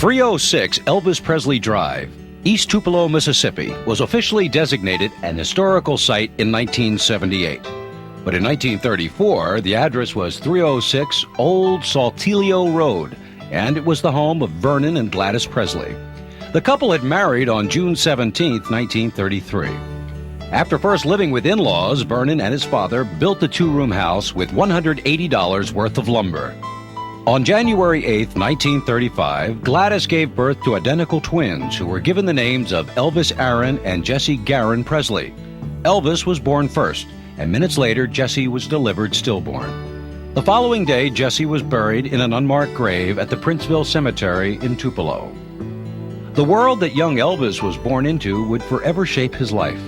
306 Elvis Presley Drive, East Tupelo, Mississippi, was officially designated an historical site in 1978. But in 1934, the address was 306 Old Saltillo Road, and it was the home of Vernon and Gladys Presley. The couple had married on June 17, 1933. After first living with in-laws, Vernon and his father built the two-room house with $180 worth of lumber. On January 8, 1935, Gladys gave birth to identical twins who were given the names of Elvis Aaron and Jesse Garin Presley. Elvis was born first, and minutes later, Jesse was delivered stillborn. The following day, Jesse was buried in an unmarked grave at the Princeville Cemetery in Tupelo. The world that young Elvis was born into would forever shape his life.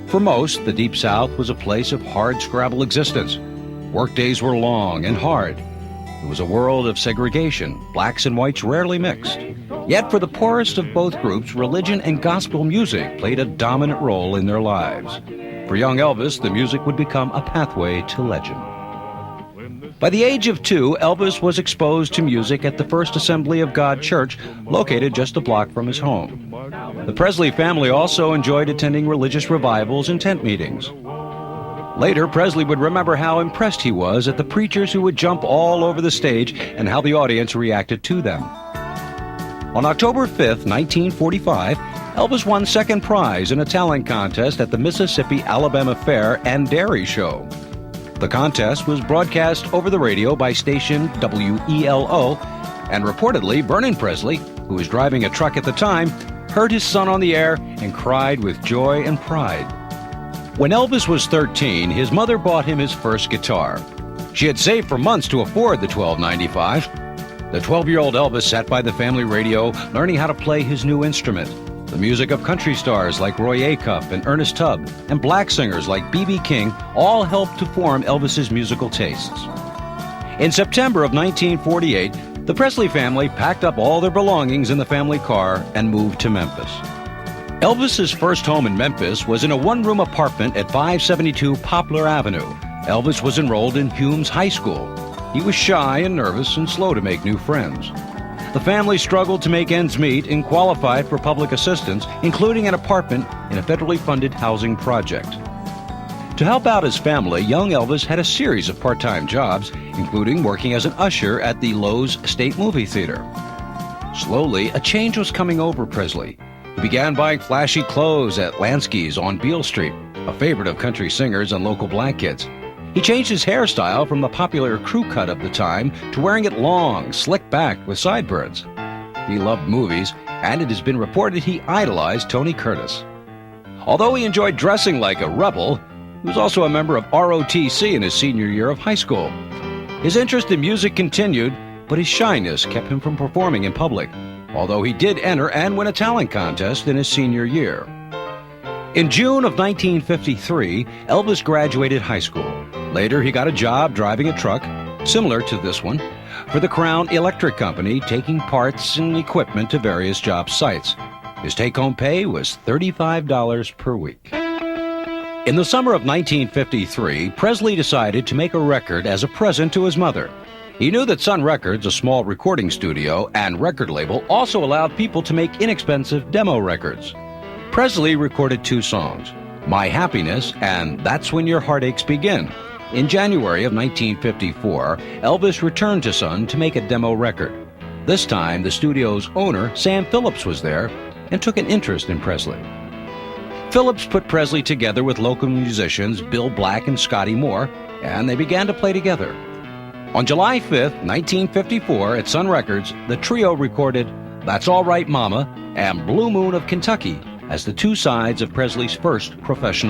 For most, the Deep South was a place of hard-scrabble existence. Workdays were long and hard. It was a world of segregation. Blacks and whites rarely mixed. Yet for the poorest of both groups, religion and gospel music played a dominant role in their lives. For young Elvis, the music would become a pathway to legend. By the age of 2, Elvis was exposed to music at the First Assembly of God Church, located just a block from his home. The Presley family also enjoyed attending religious revivals and tent meetings. Later, Presley would remember how impressed he was at the preachers who would jump all over the stage and how the audience reacted to them. On October 5, 1945, Elvis won second prize in a talent contest at the Mississippi-Alabama Fair and Dairy Show. The contest was broadcast over the radio by station WELO, and reportedly, Vernon Presley, who was driving a truck at the time, heard his son on the air and cried with joy and pride. When Elvis was 13, his mother bought him his first guitar. She had saved for months to afford the $12.95. The 12-year-old Elvis sat by the family radio, learning how to play his new instrument. The music of country stars like Roy Acuff and Ernest Tubb, and black singers like B.B. King all helped to form Elvis's musical tastes. In September of 1948, the Presley family packed up all their belongings in the family car and moved to Memphis. Elvis's first home in Memphis was in a one-room apartment at 572 Poplar Avenue. Elvis was enrolled in Humes High School. He was shy and nervous and slow to make new friends. The family struggled to make ends meet and qualified for public assistance, including an apartment in a federally funded housing project. To help out his family, young Elvis had a series of part-time jobs, including working as an usher at the Lowe's State Movie Theater. Slowly, a change was coming over Presley. He began buying flashy clothes at Lansky's on Beale Street, a favorite of country singers and local black kids. He changed his hairstyle from the popular crew cut of the time to wearing it long, slicked back with sideburns. He loved movies, and it has been reported he idolized Tony Curtis. Although he enjoyed dressing like a rebel, he was also a member of ROTC in his senior year of high school. His interest in music continued, but his shyness kept him from performing in public, although he did enter and win a talent contest in his senior year. In June of 1953, Elvis graduated high school. Later, he got a job driving a truck, similar to this one, for the Crown Electric Company, taking parts and equipment to various job sites. His take-home pay was $35 per week. In the summer of 1953, Presley decided to make a record as a present to his mother. He knew that Sun Records, a small recording studio and record label, also allowed people to make inexpensive demo records. Presley recorded 2 songs, My Happiness and That's When Your Heartaches Begin. In January of 1954, Elvis returned to Sun to make a demo record. This time, the studio's owner, Sam Phillips, was there and took an interest in Presley. Phillips put Presley together with local musicians Bill Black and Scotty Moore, and they began to play together. On July 5, 1954, at Sun Records, the trio recorded That's All Right Mama and Blue Moon of Kentucky as the 2 sides of Presley's first professional